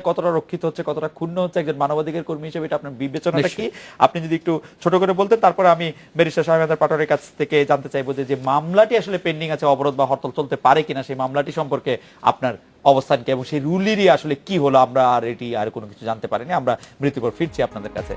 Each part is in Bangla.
কতটা রক্ষিত হচ্ছে, কতটা ক্ষুণ্ণ হচ্ছে একজন মানবাধিকার কর্মী হিসেবে, এটা আপনার বিবেচনাটা কি আপনি যদি একটু ছোট করে বলতেন। তারপরে আমি ব্যারিস্টার শামীম পাটোয়ারির কাছ থেকে জানতে চাইবো যে মামলাটি আসলে পেন্ডিং আছে, অবরোধ বা হরতাল চলতে পারে কিনা, সেই মামলাটি সম্পর্কে আপনার অবস্থান কি এবং সেই রুলেরই আসলে কি হলো, আমরা আর এটি আর কোনো কিছু জানতে পারিনি। আমরা মৃত্যুর পর ফিরছি আপনাদের কাছে।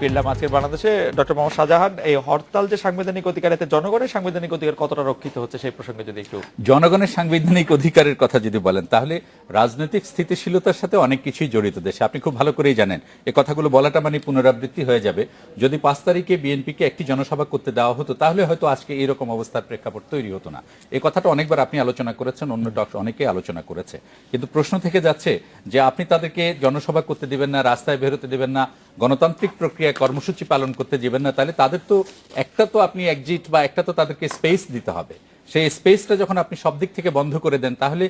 ফিরলাম আজকের বাংলাদেশে। ডক্টর মোহাম্মদ শাহজাহান, এই হরতাল যে সাংবিধানিক অধিকার, এতে জনগণের সাংবিধানিক অধিকার কতটা রক্ষিত হচ্ছে সেই প্রসঙ্গে যদি একটু। জনগণের সাংবিধানিক অধিকারের কথা যদি বলেন, তাহলে রাজনৈতিক স্থিতিশীলতার সাথে অনেক কিছুই জড়িত দেশে। আপনি খুব ভালো করেই জানেন, এই কথাগুলো বলাটা মানে পুনরাবৃত্তি হয়ে যাবে। যদি 5 তারিখে বিএনপিকে একটি জনসভা করতে দেওয়া হতো, তাহলে হয়তো আজকে এইরকম অবস্থার প্রেক্ষাপট তৈরি হতো না। এই কথাটা অনেকবার আপনি আলোচনা করেছেন, অন্য ডক্টর অনেকেই আলোচনা করেছে। কিন্তু প্রশ্ন থেকে যাচ্ছে যে আপনি তাদেরকে জনসভা করতে দিবেন না, রাস্তায় বেরোতে দিবেন না, গণতান্ত্রিক প্রক্রিয়ায় কর্মসূচি পালন করতে দিবেন না, তাহলে তাদের তো একটা তো আপনি এক্সিট বা একটা তো তাদেরকে স্পেস দিতে হবে। সেই স্পেসটা যখন আপনি সব দিক থেকে বন্ধ করে দেন, তাহলে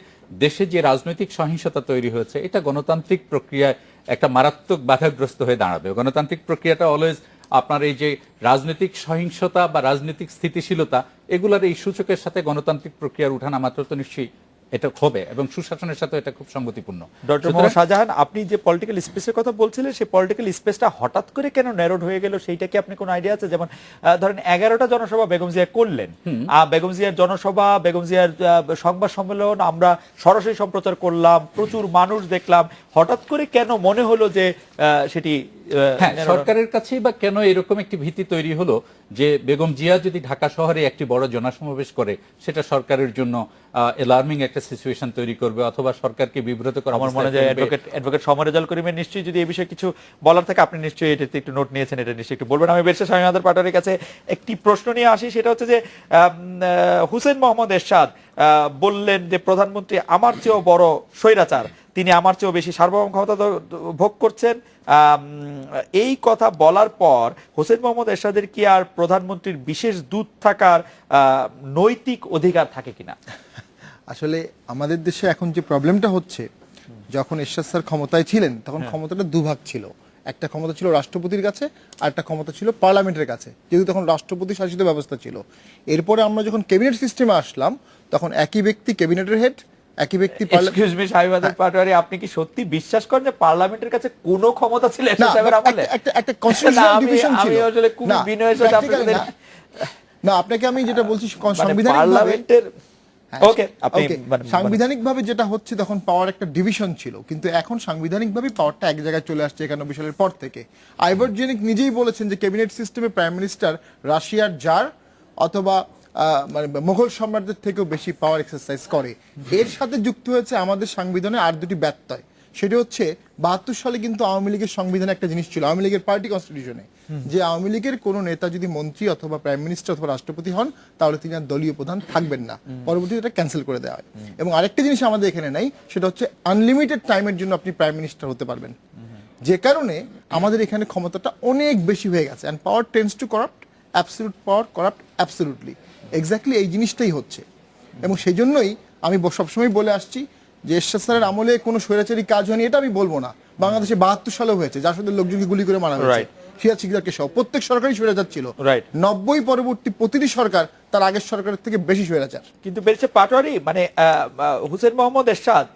দেশে যে রাজনৈতিক সহিংসতা তৈরি হয়েছে, এটা গণতান্ত্রিক প্রক্রিয়ায় একটা মারাত্মক বাধাগ্রস্ত হয়ে দাঁড়াবে। গণতান্ত্রিক প্রক্রিয়াটা অলওয়েজ আপনার এই যে রাজনৈতিক সহিংসতা বা রাজনৈতিক স্থিতিশীলতা, এগুলার এই সূচকের সাথে গণতান্ত্রিক প্রক্রিয়ার উঠানা মাত্র তো নিশ্চয়ই এটা হবে, এবং সুশাসনের সাথে এটা খুব সঙ্গতিপূর্ণ। ডক্টর মোহাম্মদ শাহজাহান, আপনি যে পলিটিক্যাল স্পেসের কথা বলছিলেন, সেই পলিটিক্যাল স্পেসটা হঠাৎ করে কেন ন্যারোড হয়ে গেল, সেইটা কি আপনি কোনো আইডিয়া আছে? যেমন ধরেন 11টা জনসভা বেগম জিয়া করলেন, বেগম জিয়ার জনসভা, বেগম জিয়ার সংবাদ সম্মেলন আমরা সরাসরি সম্প্রচার করলাম, প্রচুর মানুষ দেখলাম, হঠাৎ করে কেন মনে হলো যে সেটি হ্যাঁ, সরকারের কাছেই বা কেন এরকম একটি ভীতি তৈরি হলো যে বেগম জিয়া যদি ঢাকা শহরে একটি বড় জনসমাবেশ করে, সেটা সরকারের জন্য অ্যালার্মিং একটা সিচুয়েশন তৈরি করবে, অথবা সরকারকে বিব্রত করা। আমার মনে হয় অ্যাডভোকেট সমর রেজাউল করিমের নিশ্চয়ই যদি এই বিষয়ে কিছু বলার থাকে, আপনি নিশ্চয়ই এটাতে একটু নোট নিয়েছেন, এটা নিশ্চয়ই একটু বলবেন। আমি ব্যারিস্টার শামীম পাটোয়ারির কাছে একটি প্রশ্ন নিয়ে আসি, সেটা হচ্ছে যে হুসেইন মোহাম্মদ এরশাদ বললেন যে প্রধানমন্ত্রী আমার চেয়েও বড় স্বৈরাচার, তিনি আমার চেয়েও বেশি সার্বভৌম ক্ষমতা ভোগ করছেন। এই কথা বলার পর হোসেন মোহাম্মদ এরশাদের কি আর প্রধানমন্ত্রীর বিশেষ দূত থাকার নৈতিক অধিকার থাকে কিনা? আসলে আমাদের দেশে এখন যে প্রবলেমটা হচ্ছে, যখন এরশাদ স্যার ক্ষমতায় ছিলেন তখন ক্ষমতাটা দুভাগ ছিল। একটা ক্ষমতা ছিল রাষ্ট্রপতির কাছে, আর একটা ক্ষমতা ছিল পার্লামেন্টের কাছে, যেহেতু তখন রাষ্ট্রপতি শাসিত ব্যবস্থা ছিল। এরপরে আমরা যখন ক্যাবিনেট সিস্টেমে আসলাম, তখন একই ব্যক্তি ক্যাবিনেটের হেড, একই ব্যক্তি। এক্সকিউজ মি শামীম পাটোয়ারি, আপনি কি সত্যি বিশ্বাস করেন যে পার্লামেন্টের কাছে কোনো ক্ষমতা ছিল না, একটা কনস্টিটিউশনাল ডিভিশন ছিল। আমি আসলে খুব বিনয়ের সাথে আপনাদের না, আপনাকে আমি যেটা বলছি সাংবিধানিক পার্লামেন্টের সাংবিধানিকভাবে যেটা হচ্ছে, তখন পাওয়ার একটা ডিভিশন ছিল, কিন্তু এখন সাংবিধানিকভাবে পাওয়ারটা এক জায়গায় চলে আসছে 91 সালের পর থেকে। আইভার জেনিক নিজেই বলেছেন যে ক্যাবিনেট সিস্টেমে প্রাইম মিনিস্টার রাশিয়ার জার অথবা মানে মুঘল সম্রাটদের থেকেও বেশি পাওয়ার এক্সারসাইজ করে। এর সাথে যুক্ত হয়েছে আমাদের সংবিধানে আর দুটি ব্যত্যয়। সেটা হচ্ছে 72 সালে কিন্তু আওয়ামী লীগের সংবিধানে একটা জিনিস ছিল, আওয়ামী লীগের পার্টি কনস্টিটিউশনে, যে আওয়ামী লীগের কোনো নেতা যদি মন্ত্রী অথবা প্রাইম মিনিস্টার অথবা রাষ্ট্রপতি হন, তাহলে তিনি আর দলীয় প্রধান থাকবেন না। পরবর্তীতে এটা ক্যান্সেল করে দেওয়া হয়। এবং আরেকটা জিনিস আমাদের এখানে নাই, সেটা হচ্ছে আনলিমিটেড টাইমের জন্য আপনি প্রাইম মিনিস্টার হতে পারবেন, যে কারণে আমাদের এখানে ক্ষমতাটা অনেক বেশি হয়ে গেছে। And power tends to corrupt, absolute power corrupt absolutely. Exactly এই জিনিসটাই হচ্ছে। এবং সেই জন্যই আমি সবসময় বলে আসছি যে এরশাদ স্যারের আমলে কোনো স্বৈরাচারী কাজ হয়নি, এটা আমি বলবো না। বাংলাদেশে 72 সালে হয়েছে, যার সাথে লোকজনকে গুলি করে মারা হয়েছে, সিরাজ শিকদারকে সহ। প্রত্যেক সরকারই স্বৈরাচার ছিল। 90 পরবর্তী প্রতিটি সরকার তার আগের সরকারের থেকে বেশি স্বৈরাচার। কিন্তু ব্যারিস্টার পাটোয়ারি, মানে হুসেইন মোহাম্মদ এরশাদ,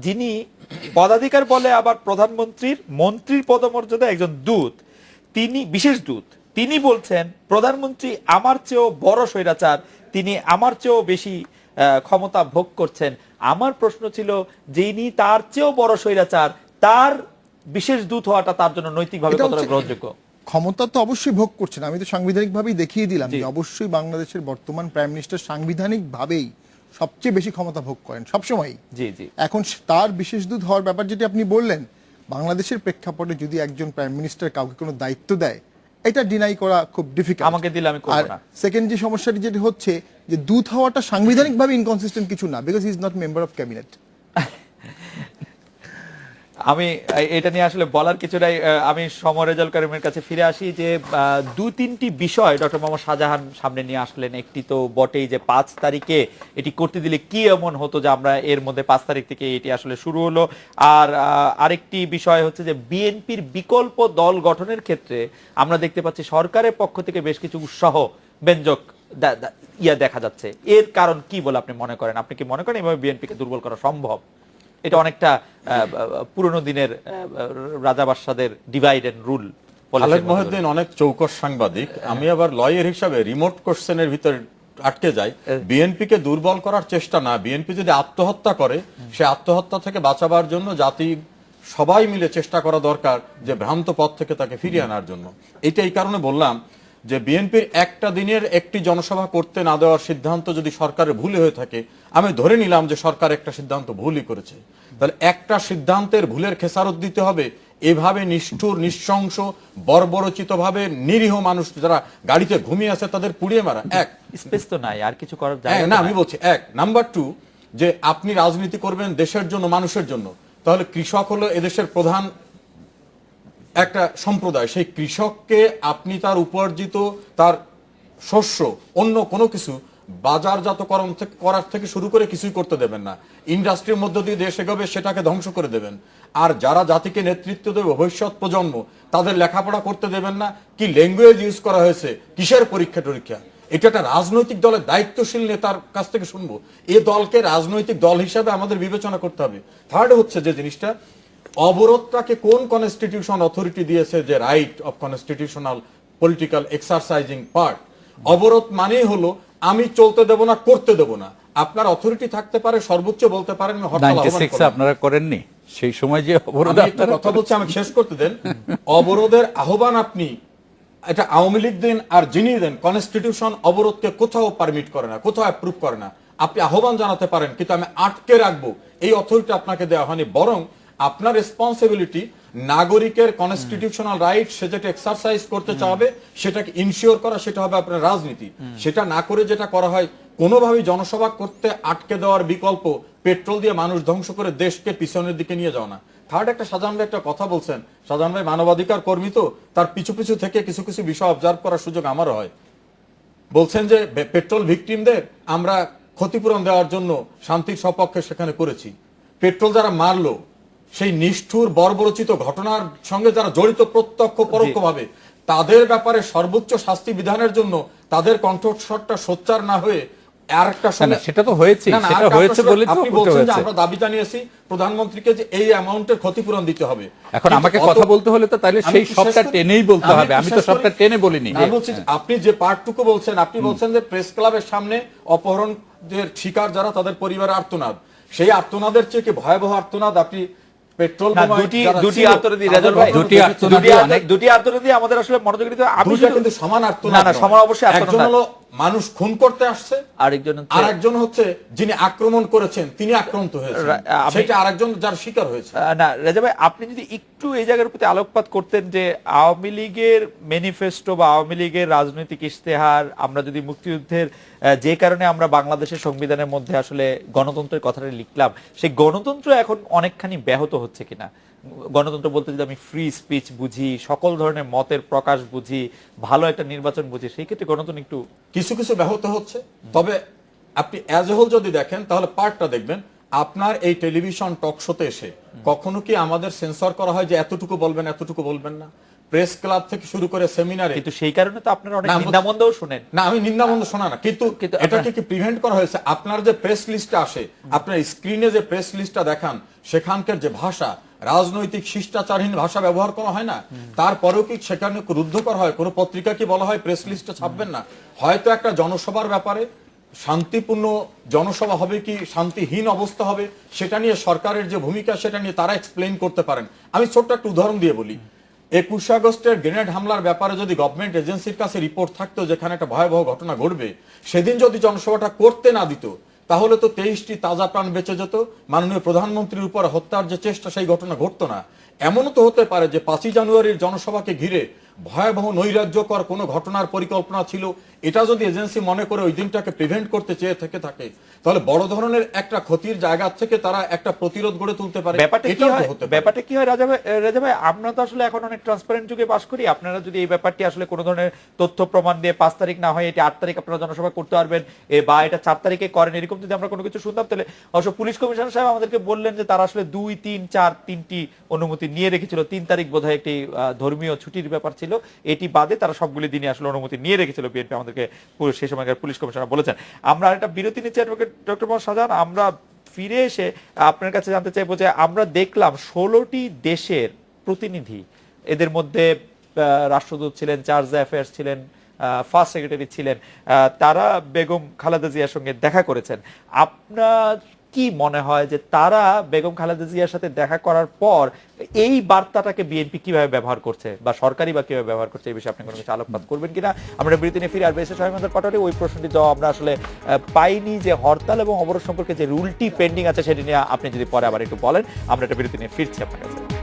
যিনি পদাধিকার বলে আবার প্রধানমন্ত্রীর মন্ত্রীর পদমর্যাদা একজন দূত, তিনি বিশেষ দূত, তিনি বলছেন প্রধানমন্ত্রী আমার চেয়েও বড় স্বৈরাচার, তিনি আমার চেয়েও বেশি ক্ষমতা ভোগ করছেন। আমার প্রশ্ন ছিল, যিনি তার চেয়েও বড় স্বৈরাচার, তার বিশেষ দূত হওয়াটা তার জন্য নৈতিকভাবে কতটা গ্রহণযোগ্য? ক্ষমতা তো অবশ্যই ভোগ করছেন, আমি তো সাংবিধানিকভাবেই দেখিয়ে দিলাম যে অবশ্যই বাংলাদেশের বর্তমান প্রাইম মিনিস্টার সাংবিধানিকভাবেই সবচেয়ে বেশি ক্ষমতা ভোগ করেন সবসময়। জি জি। এখন তার বিশেষ দূত হওয়ার ব্যাপার যেটি আপনি বললেন, বাংলাদেশের প্রেক্ষাপটে যদি একজন প্রাইম মিনিস্টার কাউকে কোনো দায়িত্ব দেয়, এটা ডিনাই করা খুব ডিফিকাল্ট। আমাকে দিলে আমি করব না। সেকেন্ড যে সমস্যাটি যেটি হচ্ছে, যে দূত হওয়াটা সাংবিধানিকভাবে ইনকনসিস্টেন্ট কিছু না, because he is not member of cabinet. আমি এটা নিয়ে আসলে বলার কিছু নাই। আমি সমর রেজাউল করিমের কাছে ফিরে আসি যে 2-3টি বিষয় ডক্টর মোহাম্মদ শাহজাহান সামনে নিয়ে আসলেন। একটি তো বটেই যে 5 তারিখে এটি করতে দিলে কি এমন হতো যে আমরা এর মধ্যে 5 তারিখ থেকে এটি আসলে শুরু হলো। আর আরেকটি বিষয় হচ্ছে যে বিএনপির বিকল্প দল গঠনের ক্ষেত্রে আমরা দেখতে পাচ্ছি সরকারের পক্ষ থেকে বেশ কিছু উৎসাহ ব্যঞ্জক দেখা যাচ্ছে। এর কারণ কি বলে আপনি মনে করেন? আপনি কি মনে করেন এভাবে বিএনপিকে দুর্বল করা সম্ভব? এটা অনেকটা পুরনো দিনের রাজা বাদশাদের divide and rule. Khaled Mohiuddin অনেক চৌকস সাংবাদিক, আমি আবার লয়ের হিসাবে রিমোট কোশ্চেনের ভিতরে আটকে যাই। বিএনপিকে দুর্বল করার চেষ্টা না, বিএনপি যদি আত্মহত্যা করে সে আত্মহত্যা থেকে বাঁচাবার জন্য জাতি সবাই মিলে চেষ্টা করা দরকার যে ভ্রান্ত পথ থেকে তাকে ফিরিয়ে আনার জন্য। এটা এই কারণে বললাম যে বিএনপির একটা দিনের একটি জনসভা করতে না দেওয়ার সিদ্ধান্ত যদি সরকারের ভুল হয়ে থাকে, আমি ধরে নিলাম যে সরকার একটা সিদ্ধান্ত ভুলই করেছে, তাহলে একটা সিদ্ধান্তের ভুলের খেসারত দিতে হবে এভাবে নিষ্ঠুর, নৃশংস, বর্বরচিত ভাবে নিরীহ মানুষ যারা গাড়িতে ঘুমিয়ে আছে তাদের পুড়িয়ে মারা? এক, স্পেস তো নাই, আর কিছু করার জায়গা না, আমি বলছি এক। নাম্বার টু, যে আপনি রাজনীতি করবেন দেশের জন্য, মানুষের জন্য, তাহলে কৃষক হলো এদেশের প্রধান একটা সম্প্রদায়। সেই কৃষককে আপনি তার উপার্জিত তার শস্য অন্য কোনো কিছু বাজারজাতকরণ করার থেকে শুরু করে কিছুই করতে দেবেন না। ইন্ডাস্ট্রির মধ্য দিয়ে দেশ এগোবে সেটাকে ধ্বংস করে দেবেন। আর যারা জাতিকে নেতৃত্ব দেবে, ভবিষ্যৎ প্রজন্ম, তাদের লেখাপড়া করতে দেবেন না। কি ল্যাঙ্গুয়েজ ইউজ করা হয়েছে, কিসের পরীক্ষা টরীক্ষা, এটা একটা রাজনৈতিক দলের দায়িত্বশীল নেতার কাছ থেকে শুনবো। এ দলকে রাজনৈতিক দল হিসাবে আমাদের বিবেচনা করতে হবে। থার্ড হচ্ছে যে জিনিসটা, অবরোধটাকে কোন কনস্টিটিউশন অথরিটি দিয়েছে যে right of constitutional political exercising part? অবরোধ মানেই হলো আমি চলতে দেব না, করতে দেব না। আপনার অথরিটি থাকতে পারে, সর্বোচ্চ বলতে পারেন হরতাল আহ্বান 96 করবেন। আপনারা করেননি সেই সময় যে অবরোধ? আমি একটা কথা বলছি, আমাকে শেষ করতে দেন। অবরোধের আহ্বান আপনি, এটা আওয়ামী লীগ দেন আর যিনি দেন, কনস্টিটিউশন অবরোধকে কোথাও পারমিট করে না, কোথাও অ্যাপ্রুভ করে না। আপনি আহ্বান জানাতে পারেন, কিন্তু আমি আটকে রাখবো এই অথরিটি আপনাকে দেওয়া হয়নি। বরং আপনার রেসপন্সিবিলিটি নাগরিকের কনস্টিটিউশনাল রাইট সে যেটা এক্সারসাইজ করতে চাবে সেটাকে ইনশিওর করা, সেটা হবে আপনার রাজনীতি। সেটা না করে যেটা করা হয়, কোনোভাবেই জনসভা করতে আটকে দেওয়ার বিকল্প পেট্রোল দিয়ে মানুষ ধ্বংস করে দেশকে পিছনের দিকে নিয়ে যাওয়া না। থার্ড, একটা শাহজাহান ভাই একটা কথা বলছেন, শাহজাহান ভাই মানবাধিকার কর্মী, তো তার পিছু পিছু থেকে কিছু কিছু বিষয় অবজার্ভ করার সুযোগ আমারও হয়। বলছেন যে পেট্রোল ভিকটিমদের আমরা ক্ষতিপূরণ দেওয়ার জন্য শান্তির সপক্ষে সেখানে করেছি। পেট্রোল যারা মারলো, সেই নিষ্ঠুর বর্বরচিত ঘটনার সঙ্গে যারা জড়িত প্রত্যক্ষ পরোক্ষভাবে, তাদের ব্যাপারে সর্বোচ্চ শাস্তি বিধানের জন্য তাদের কণ্ঠস্বরটা সোচ্চার না হয়ে আরেকটা সময়, সেটা তো হয়েছে, সেটা হয়েছে বলে তো আপনি বলছেন যে আমরা দাবি জানিয়েছি প্রধানমন্ত্রীকে যে এই অ্যামাউন্টের ক্ষতিপূরণ দিতে হবে। এখন আমাকে কথা বলতে হলে তো তাহলে সেই সবটা টেনেই বলতে হবে, আমি তো সবটা টেনে বলিনি। আমি বলছি আপনি যে পার্টটুকু বলছেন, আপনি বলছেন যে প্রেস ক্লাবের সামনে অপহরণের শিকার যারা, তাদের পরিবারের আর্তনাদ, সেই আর্তনাদের চেয়ে কি ভয়াবহ আর্তনাদ আপনি পেট্রোল দুটি আত্মরোধী রাজল ভাই, দুটি আত্মরোধী আমাদের আসলে মনোযোগ দিতে হবে। আমি কিন্তু সমান আর্তনাদ না, সমান অবশ্যই আর্তনাদ। একজন হলো মানুষ খুন করতে আসছে, আরেকজন হচ্ছে যিনি আক্রমণ করেছেন তিনি আক্রান্ত হয়েছেন, সেটা আরেকজন যার শিকার হয়েছে। না রেজা ভাই, আপনি যদি একটু এই জায়গার প্রতি আলোকপাত করতেন যে আওয়ামী লীগের ম্যানিফেস্টো বা আওয়ামী লীগের রাজনৈতিক ইশতেহার, আমরা যদি মুক্তিযুদ্ধের যে কারণে আমরা বাংলাদেশের সংবিধানের মধ্যে আসলে গণতন্ত্রের কথাটা লিখলাম, সেই গণতন্ত্র এখন অনেকখানি ব্যাহত হচ্ছে কিনা? গণতন্ত্র বলতে যদি আমি ফ্রি স্পিচ বুঝি, সকল ধরনের মতের প্রকাশ বুঝি, ভালো একটা নির্বাচন বুঝি, সেই ক্ষেত্রে গণতন্ত্র একটু কিছু কিছু ব্যাহত হচ্ছে। তবে আপনি অ্যাজ এ হোল যদি দেখেন, তাহলে পার্টটা দেখবেন। আপনার এই টেলিভিশন টক শোতে এসে কখনো কি আমাদের সেন্সর করা হয় যে এতটুকু বলবেন, এতটুকু বলবেন না? প্রেস ক্লাব থেকে শুরু করে সেমিনারে, কিন্তু সেই কারণে তো আপনারা অনেক নিন্দামন্দও শুনেন। না, আমি নিন্দামন্দ শোনা না, কিন্তু এটাকে কি প্রিভেন্ট করা হয়েছে? আপনার যে প্রেস লিস্টটা আসে, আপনার স্ক্রিনে যে প্রেস লিস্টটা দেখান, সেখানকার যে ভাষা, রাজনৈতিক শিষ্টাচারহীন ভাষা ব্যবহার করা হয় না? তারপরেও কি সেখানে রুদ্ধ করা হয়? কোনো পত্রিকা কি বলা হয় প্রেস লিস্টে ছাপবেন না? হয়তো একটা জনসভার ব্যাপারে শান্তিপূর্ণ জনসভা হবে কি শান্তিহীন অবস্থা হবে, সেটা নিয়ে সরকারের যে ভূমিকা, সেটা নিয়ে তারা এক্সপ্লেইন করতে পারেন। আমি ছোট্ট একটা উদাহরণ দিয়ে বলি। 21 আগস্টের গ্রেনেড হামলার ব্যাপারে যদি গভর্নমেন্ট এজেন্সির কাছে রিপোর্ট থাকতো যেখানে একটা ভয়াবহ ঘটনা ঘটবে, সেদিন যদি জনসভাটা করতে না দিত, তাহলে তো 23টি তাজা প্রাণ বেঁচে যেত। মাননীয় প্রধানমন্ত্রীর উপর হত্যার যে চেষ্টা, সেই ঘটনা ঘটতো না। এমনও তো হতে পারে যে 5ই জানুয়ারির জনসভাকে ঘিরে ভয়াবহ নৈরাজ্যকর কোনো ঘটনার পরিকল্পনা ছিল। এটা যদি এজেন্সি মনে করে ওই দিনটাকে প্রিভেন্ট করতে চেয়ে থেকে থাকে, তাহলে বড় ধরনের একটা ক্ষতির জায়গা থেকে তারা একটা প্রতিরোধ গড়ে তুলতে পারে। ব্যাপারটা কি হয় রাজা ভাই, আমরা তো আসলে এখন অনেক ট্রান্সপারেন্ট যুগে বাস করি। আপনারা যদি এই ব্যাপারটি আসলে কোনো ধরনের তথ্য প্রমাণ দিয়ে 5 তারিখ না হয় এটা 8 তারিখ আপনারা জনসভা করতে পারবেন, বা এটা 4 তারিখে করেন, এরকম যদি আমরা কোনো কিছু শুনতাম, তাহলে অবশ্য পুলিশ কমিশনার সাহেব আমাদেরকে বললেন যে তারা আসলে 2, 3, 4 তিনটি অনুমতি নিয়ে রেখেছিল। 3 তারিখ বোধহয় একটি ধর্মীয় ছুটির ব্যাপার ছিল। ছিল, এটি বাদে তারা সবগুলি দিনই আসলে অনুমতি নিয়ে রেখেছিল বিএনপি, আমাদেরকে সেই সময়কার পুলিশ কমিশনার বলেছেন। আমরা একটা বিরতি নিচ্ছি অ্যাডভোকেট ডক্টর মোহাম্মদ শাহজাহান। আমরা ফিরে এসে আপনার কাছে জানতে চাইবো যে আমরা দেখলাম 16টি দেশের প্রতিনিধি, এদের মধ্যে রাষ্ট্রদূত ছিলেন, চার্জ অ্যাফেয়ার্স ছিলেন, ফার্স্ট সেক্রেটারি ছিলেন, তারা বেগম খালেদা জিয়ার সঙ্গে দেখা করেছেন। আপনার কি মনে হয় যে তারা বেগম খালেদা জিয়ার সাথে দেখা করার পর এই বার্তাটাকে বিএনপি কিভাবে ব্যবহার করছে বা সরকারি বা কিভাবে ব্যবহার করছে, এই বিষয়ে আপনি কোনো কিছু আলোকপাত করবেন কিনা? আমরা বিরতি নিয়ে ফিরে আর বেশি সহায়তার পাঠালে ওই প্রশ্নটি জবাব আমরা আসলে পাইনি, যে হরতাল এবং অবরোধ সম্পর্কে যে রুলটি পেন্ডিং আছে সেটি নিয়ে আপনি যদি পরে আবার একটু বলেন। আমরা একটা বিরতি নিয়ে ফিরছি আপনার কাছে।